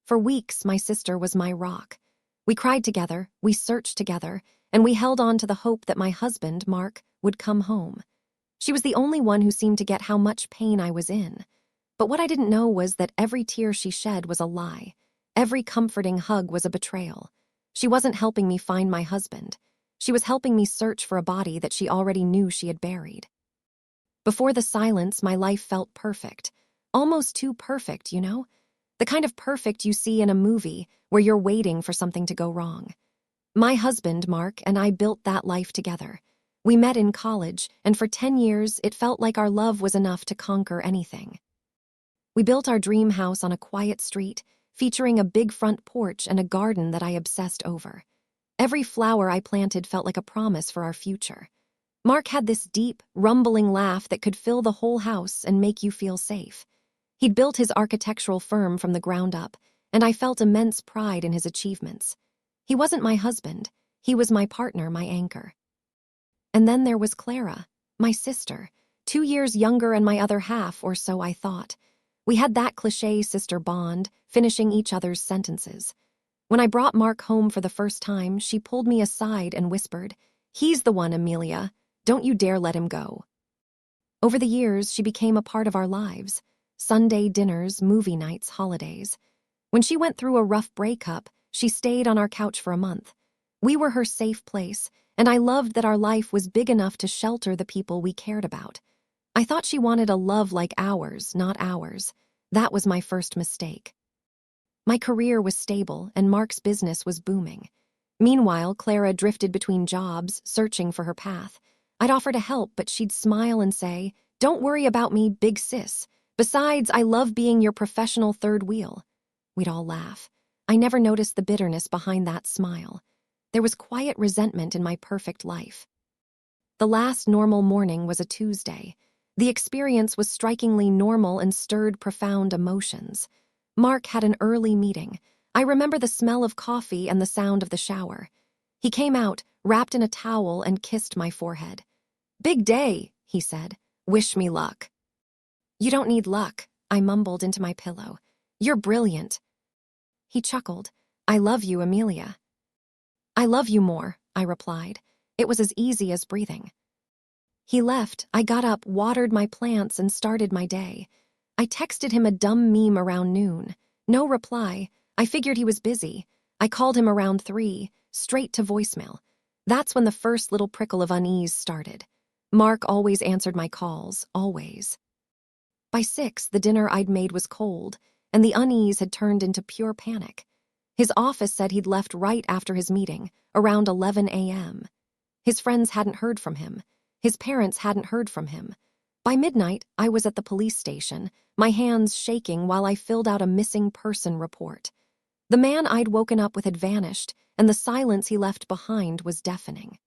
For weeks, my sister was my rock. We cried together, we searched together, and we held on to the hope that my husband, Mark, would come home. She was the only one who seemed to get how much pain I was in. But what I didn't know was that every tear she shed was a lie. Every comforting hug was a betrayal. She wasn't helping me find my husband. She was helping me search for a body that she already knew she had buried. Before the silence, my life felt perfect. Almost too perfect, you know? The kind of perfect you see in a movie where you're waiting for something to go wrong. My husband, Mark, and I built that life together. We met in college, and for 10 years, it felt like our love was enough to conquer anything. We built our dream house on a quiet street, featuring a big front porch and a garden that I obsessed over. Every flower I planted felt like a promise for our future. Mark had this deep, rumbling laugh that could fill the whole house and make you feel safe. He'd built his architectural firm from the ground up, and I felt immense pride in his achievements. He wasn't my husband. He was my partner, my anchor. And then there was Clara, my sister, 2 years younger and my other half, or so I thought. We had that cliché sister bond, finishing each other's sentences. When I brought Mark home for the first time, she pulled me aside and whispered, "He's the one, Amelia. Don't you dare let him go." Over the years, she became a part of our lives. Sunday dinners, movie nights, holidays. When she went through a rough breakup, she stayed on our couch for a month. We were her safe place, and I loved that our life was big enough to shelter the people we cared about. I thought she wanted a love like ours, not ours. That was my first mistake. My career was stable, and Mark's business was booming. Meanwhile, Clara drifted between jobs, searching for her path. I'd offer to help, but she'd smile and say, "Don't worry about me, big sis. Besides, I love being your professional third wheel." We'd all laugh. I never noticed the bitterness behind that smile. There was quiet resentment in my perfect life. The last normal morning was a Tuesday. The experience was strikingly normal and stirred profound emotions. Mark had an early meeting. I remember the smell of coffee and the sound of the shower. He came out, wrapped in a towel, and kissed my forehead. "Big day," he said. "Wish me luck." "You don't need luck," I mumbled into my pillow. "You're brilliant." He chuckled. "I love you, Amelia." "I love you more," I replied. It was as easy as breathing. He left. I got up, watered my plants, and started my day. I texted him a dumb meme around noon. No reply. I figured he was busy. I called him around 3, straight to voicemail. That's when the first little prickle of unease started. Mark always answered my calls, always. By 6, the dinner I'd made was cold, and the unease had turned into pure panic. His office said he'd left right after his meeting, around 11 a.m. His friends hadn't heard from him. His parents hadn't heard from him. By midnight, I was at the police station, my hands shaking while I filled out a missing person report. The man I'd woken up with had vanished, and the silence he left behind was deafening.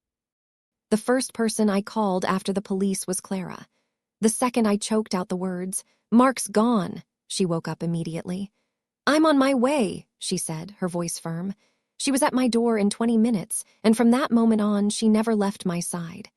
The first person I called after the police was Clara. The second I choked out the words, "Mark's gone," she woke up immediately. "I'm on my way," she said, her voice firm. She was at my door in 20 minutes, and from that moment on, she never left my side.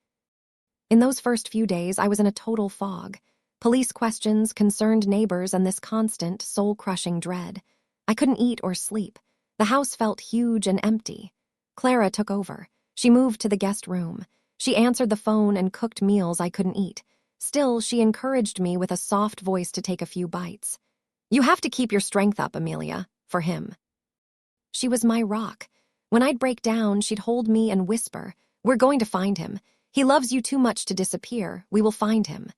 In those first few days, I was in a total fog. Police questions, concerned neighbors, and this constant, soul-crushing dread. I couldn't eat or sleep. The house felt huge and empty. Clara took over. She moved to the guest room. She answered the phone and cooked meals I couldn't eat. Still, she encouraged me with a soft voice to take a few bites. "You have to keep your strength up, Amelia," for him. She was my rock. When I'd break down, she'd hold me and whisper, "We're going to find him. He loves you too much to disappear. We will find him."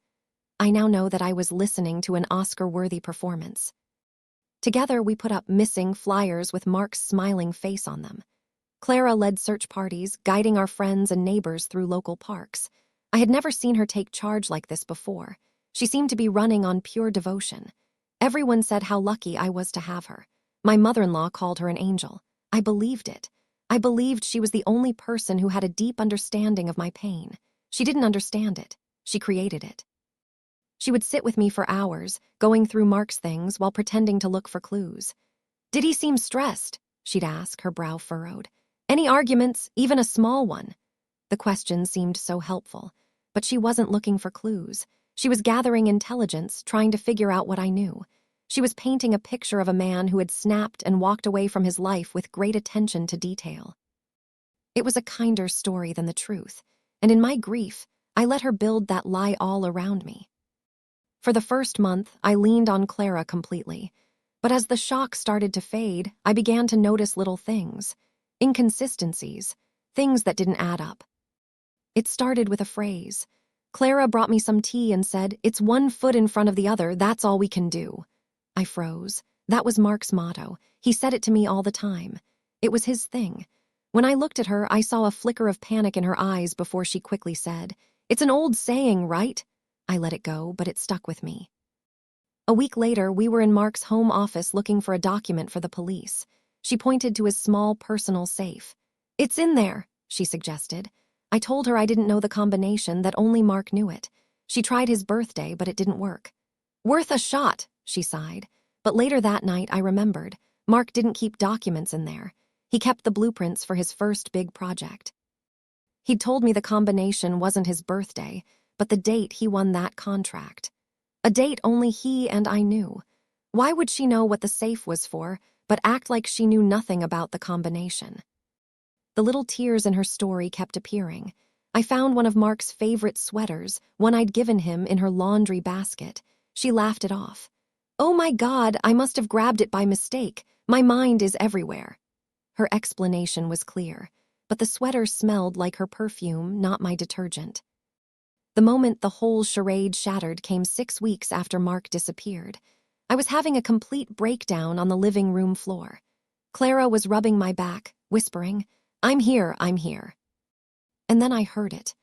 I now know that I was listening to an Oscar-worthy performance. Together, we put up missing flyers with Mark's smiling face on them. Clara led search parties, guiding our friends and neighbors through local parks. I had never seen her take charge like this before. She seemed to be running on pure devotion. Everyone said how lucky I was to have her. My mother-in-law called her an angel. I believed it. I believed she was the only person who had a deep understanding of my pain. She didn't understand it. She created it. She would sit with me for hours, going through Mark's things while pretending to look for clues. "Did he seem stressed?" she'd ask, her brow furrowed. "Any arguments, even a small one?" The questions seemed so helpful, but she wasn't looking for clues. She was gathering intelligence, trying to figure out what I knew. She was painting a picture of a man who had snapped and walked away from his life with great attention to detail. It was a kinder story than the truth, and in my grief, I let her build that lie all around me. For the first month, I leaned on Clara completely, but as the shock started to fade, I began to notice little things, inconsistencies, things that didn't add up. It started with a phrase. Clara brought me some tea and said, "It's one foot in front of the other, that's all we can do." I froze. That was Mark's motto. He said it to me all the time. It was his thing. When I looked at her, I saw a flicker of panic in her eyes before she quickly said, "It's an old saying, right?" I let it go, but it stuck with me. A week later, we were in Mark's home office looking for a document for the police. She pointed to his small personal safe. "It's in there," she suggested. I told her I didn't know the combination, that only Mark knew it. She tried his birthday, but it didn't work. "Worth a shot," she sighed. But later that night, I remembered. Mark didn't keep documents in there. He kept the blueprints for his first big project. He'd told me the combination wasn't his birthday, but the date he won that contract. A date only he and I knew. Why would she know what the safe was for, but act like she knew nothing about the combination? The little tears in her story kept appearing. I found one of Mark's favorite sweaters, one I'd given him, in her laundry basket. She laughed it off. "Oh my God, I must have grabbed it by mistake. My mind is everywhere." Her explanation was clear, but the sweater smelled like her perfume, not my detergent. The moment the whole charade shattered came 6 weeks after Mark disappeared. I was having a complete breakdown on the living room floor. Clara was rubbing my back, whispering, I'm here. And then I heard it.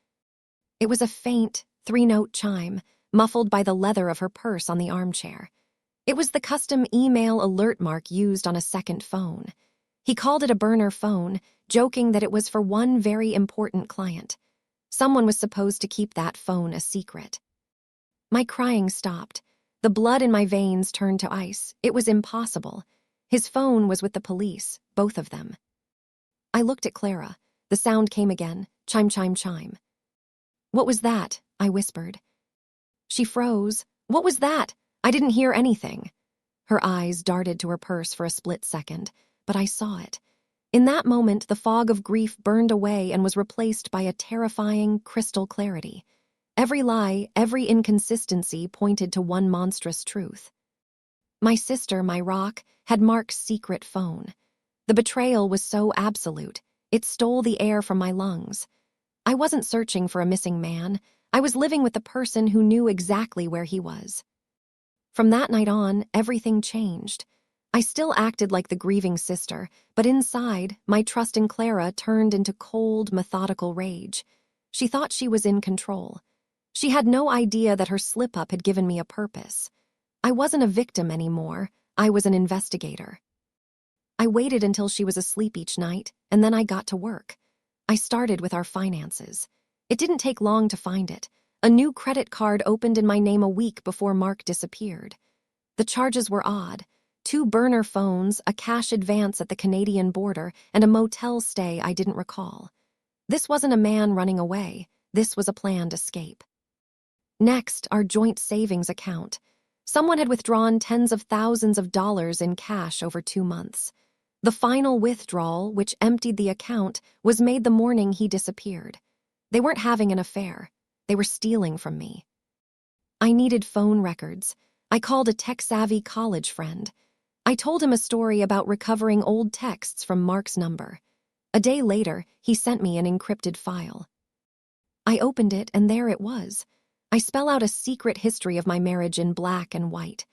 It was a faint, 3-note chime, muffled by the leather of her purse on the armchair. It was the custom email alert Mark used on a second phone. He called it a burner phone, joking that it was for one very important client. Someone was supposed to keep that phone a secret. My crying stopped. The blood in my veins turned to ice. It was impossible. His phone was with the police, both of them. I looked at Clara. The sound came again. Chime, chime, chime. "What was that?" I whispered. She froze. "What was that? I didn't hear anything." Her eyes darted to her purse for a split second, but I saw it. In that moment, the fog of grief burned away and was replaced by a terrifying, crystal clarity. Every lie, every inconsistency pointed to one monstrous truth. My sister, my rock, had Mark's secret phone. The betrayal was so absolute, it stole the air from my lungs. I wasn't searching for a missing man. I was living with the person who knew exactly where he was. From that night on, everything changed. I still acted like the grieving sister, but inside, my trust in Clara turned into cold, methodical rage. She thought she was in control. She had no idea that her slip-up had given me a purpose. I wasn't a victim anymore. I was an investigator. I waited until she was asleep each night, and then I got to work. I started with our finances. It didn't take long to find it. A new credit card opened in my name a week before Mark disappeared. The charges were odd. 2 burner phones, a cash advance at the Canadian border, and a motel stay I didn't recall. This wasn't a man running away. This was a planned escape. Next, our joint savings account. Someone had withdrawn tens of thousands of dollars in cash over 2 months. The final withdrawal, which emptied the account, was made the morning he disappeared. They weren't having an affair. They were stealing from me. I needed phone records. I called a tech-savvy college friend. I told him a story about recovering old texts from Mark's number. A day later, he sent me an encrypted file. I opened it, and there it was. I spell out a secret history of my marriage in black and white.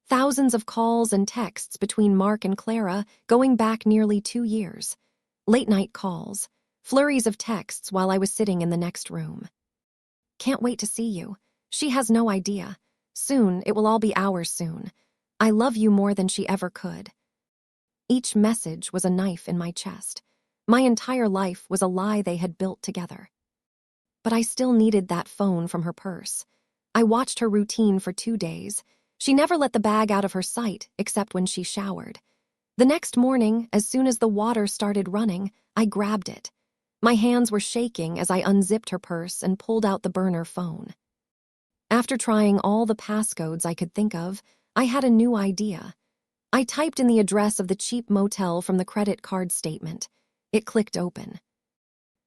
Thousands of calls and texts between Mark and Clara, going back nearly 2 years. Late-night calls, flurries of texts while I was sitting in the next room. "Can't wait to see you. She has no idea. Soon, it will all be ours soon. I love you more than she ever could." Each message was a knife in my chest. My entire life was a lie they had built together. But I still needed that phone from her purse. I watched her routine for 2 days. She never let the bag out of her sight, except when she showered. The next morning, as soon as the water started running, I grabbed it. My hands were shaking as I unzipped her purse and pulled out the burner phone. After trying all the passcodes I could think of, I had a new idea. I typed in the address of the cheap motel from the credit card statement. It clicked open.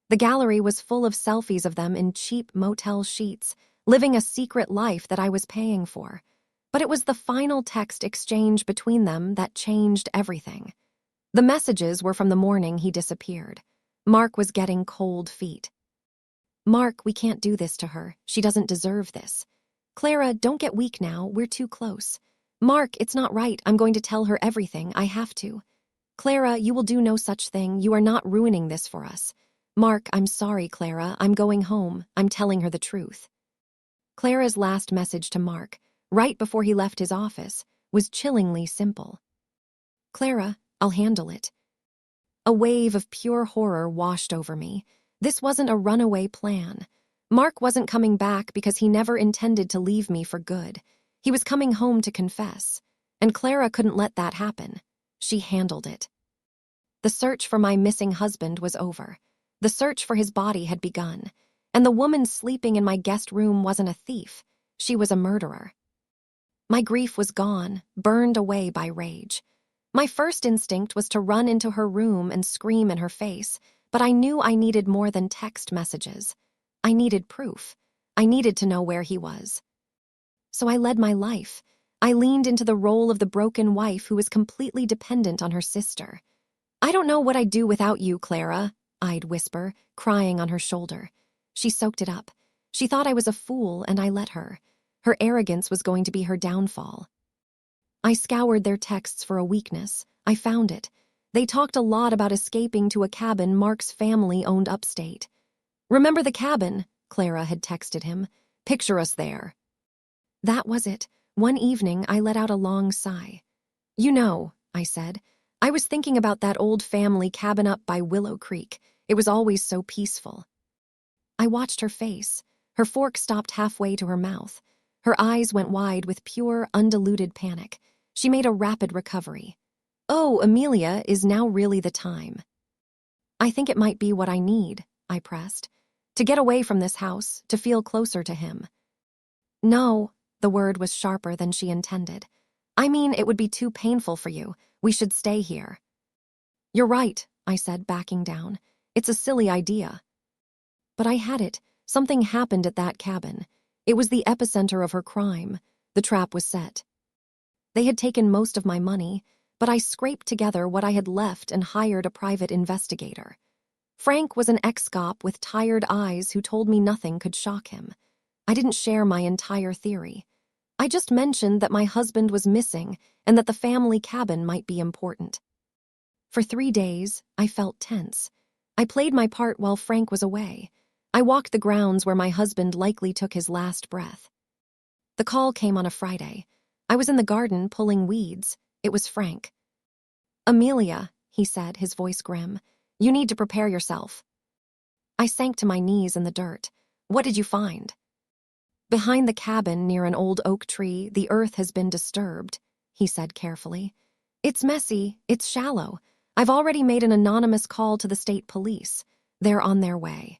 The gallery was full of selfies of them in cheap motel sheets, living a secret life that I was paying for. But it was the final text exchange between them that changed everything. The messages were from the morning he disappeared. Mark was getting cold feet. "Mark, we can't do this to her. She doesn't deserve this. Clara, don't get weak now. We're too close. Mark, it's not right. I'm going to tell her everything. I have to. Clara, you will do no such thing. You are not ruining this for us. Mark, I'm sorry, Clara. I'm going home. I'm telling her the truth." Clara's last message to Mark, right before he left his office, was chillingly simple. "Clara, I'll handle it." A wave of pure horror washed over me. This wasn't a runaway plan. Mark wasn't coming back because he never intended to leave me for good. He was coming home to confess, and Clara couldn't let that happen. She handled it. The search for my missing husband was over. The search for his body had begun, and the woman sleeping in my guest room wasn't a thief. She was a murderer. My grief was gone, burned away by rage. My first instinct was to run into her room and scream in her face, but I knew I needed more than text messages. I needed proof. I needed to know where he was. So I led my life. I leaned into the role of the broken wife who was completely dependent on her sister. "I don't know what I'd do without you, Clara," I'd whisper, crying on her shoulder. She soaked it up. She thought I was a fool, and I let her. Her arrogance was going to be her downfall. I scoured their texts for a weakness. I found it. They talked a lot about escaping to a cabin Mark's family owned upstate. "Remember the cabin?" Clara had texted him. "Picture us there." That was it. One evening, I let out a long sigh. "You know," I said, "I was thinking about that old family cabin up by Willow Creek. It was always so peaceful." I watched her face. Her fork stopped halfway to her mouth. Her eyes went wide with pure, undiluted panic. She made a rapid recovery. "Oh, Amelia, is now really the time?" "I think it might be what I need," I pressed. "To get away from this house, to feel closer to him." "No," the word was sharper than she intended. "I mean, it would be too painful for you. We should stay here." "You're right," I said, backing down. "It's a silly idea." But I had it. Something happened at that cabin. It was the epicenter of her crime. The trap was set. They had taken most of my money, but I scraped together what I had left and hired a private investigator. Frank was an ex-cop with tired eyes who told me nothing could shock him. I didn't share my entire theory. I just mentioned that my husband was missing and that the family cabin might be important. For 3 days, I felt tense. I played my part while Frank was away. I walked the grounds where my husband likely took his last breath. The call came on a Friday. I was in the garden pulling weeds. It was Frank. "Amelia," he said, his voice grim, "you need to prepare yourself." I sank to my knees in the dirt. "What did you find?" "Behind the cabin near an old oak tree, the earth has been disturbed," he said carefully. "It's messy, it's shallow. I've already made an anonymous call to the state police. They're on their way."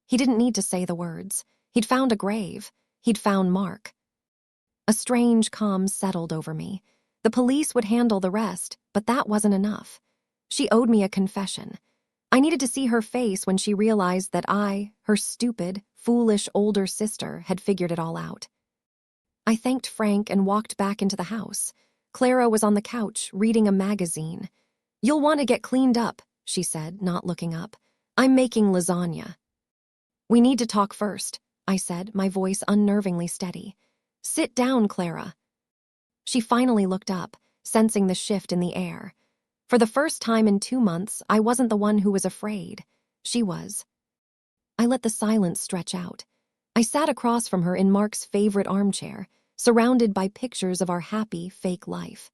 He didn't need to say the words. He'd found a grave. He'd found Mark. A strange calm settled over me. The police would handle the rest, but that wasn't enough. She owed me a confession. I needed to see her face when she realized that I, her stupid, foolish older sister, had figured it all out. I thanked Frank and walked back into the house. Clara was on the couch, reading a magazine. "You'll want to get cleaned up," she said, not looking up. "I'm making lasagna." "We need to talk first," I said, my voice unnervingly steady. "Sit down, Clara." She finally looked up, sensing the shift in the air. For the first time in 2 months, I wasn't the one who was afraid. She was. I let the silence stretch out. I sat across from her in Mark's favorite armchair, surrounded by pictures of our happy, fake life.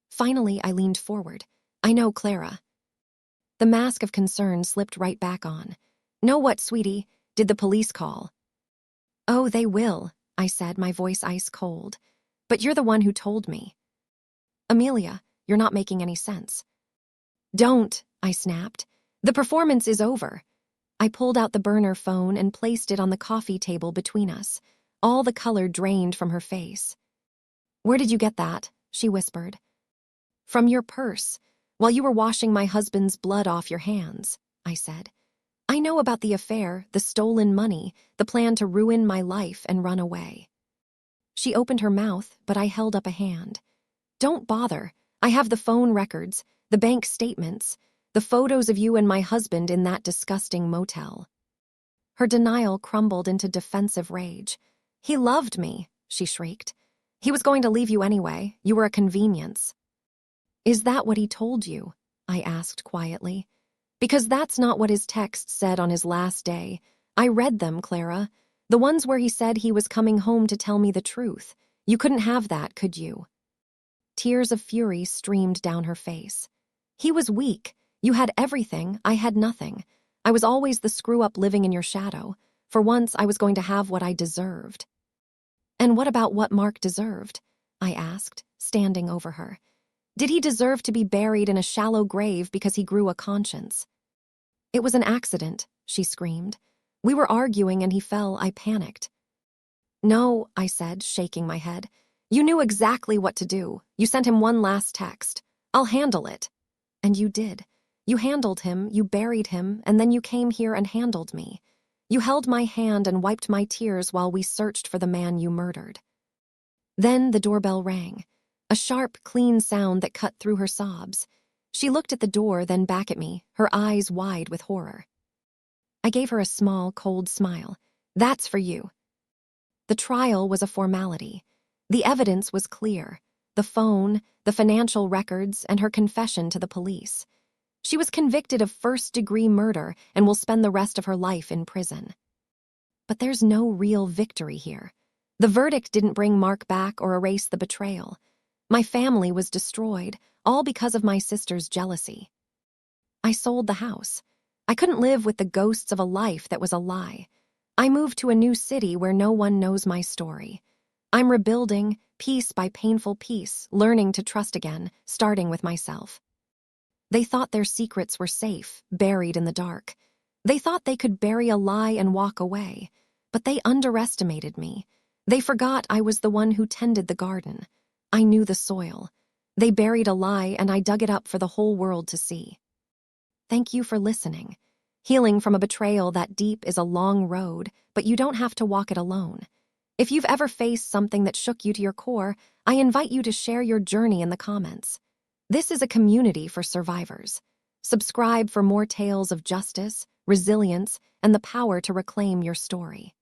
Finally, I leaned forward. "I know, Clara." The mask of concern slipped right back on. "Know what, sweetie? Did the police call?" "Oh, they will," I said, my voice ice cold. "But you're the one who told me." "Amelia, you're not making any sense." "Don't," I snapped. "The performance is over." I pulled out the burner phone and placed it on the coffee table between us. All the color drained from her face. Where did you get that? She whispered. From your purse, while you were washing my husband's blood off your hands, I said. I know about the affair, the stolen money, the plan to ruin my life and run away. She opened her mouth, but I held up a hand. Don't bother. I have the phone records, the bank statements, the photos of you and my husband in that disgusting motel. Her denial crumbled into defensive rage. He loved me, she shrieked. He was going to leave you anyway. You were a convenience. Is that what he told you? I asked quietly. Because that's not what his text said on his last day. I read them, Clara. The ones where he said he was coming home to tell me the truth. You couldn't have that, could you? Tears of fury streamed down her face. He was weak. You had everything, I had nothing. I was always the screw-up living in your shadow. For once, I was going to have what I deserved. And what about what Mark deserved? I asked, standing over her. Did he deserve to be buried in a shallow grave because he grew a conscience? It was an accident, she screamed. We were arguing and he fell. I panicked. No, I said, shaking my head. You knew exactly what to do. You sent him one last text. I'll handle it. And you did. You handled him, you buried him, and then you came here and handled me. You held my hand and wiped my tears while we searched for the man you murdered. Then the doorbell rang. A sharp, clean sound that cut through her sobs. She looked at the door, then back at me, her eyes wide with horror. I gave her a small, cold smile. That's for you. The trial was a formality. The evidence was clear. The phone, the financial records, and her confession to the police. She was convicted of first-degree murder and will spend the rest of her life in prison. But there's no real victory here. The verdict didn't bring Mark back or erase the betrayal. My family was destroyed, all because of my sister's jealousy. I sold the house. I couldn't live with the ghosts of a life that was a lie. I moved to a new city where no one knows my story. I'm rebuilding, piece by painful piece, learning to trust again, starting with myself. They thought their secrets were safe, buried in the dark. They thought they could bury a lie and walk away. But they underestimated me. They forgot I was the one who tended the garden. I knew the soil. They buried a lie and I dug it up for the whole world to see. Thank you for listening. Healing from a betrayal that deep is a long road, but you don't have to walk it alone. If you've ever faced something that shook you to your core, I invite you to share your journey in the comments. This is a community for survivors. Subscribe for more tales of justice, resilience, and the power to reclaim your story.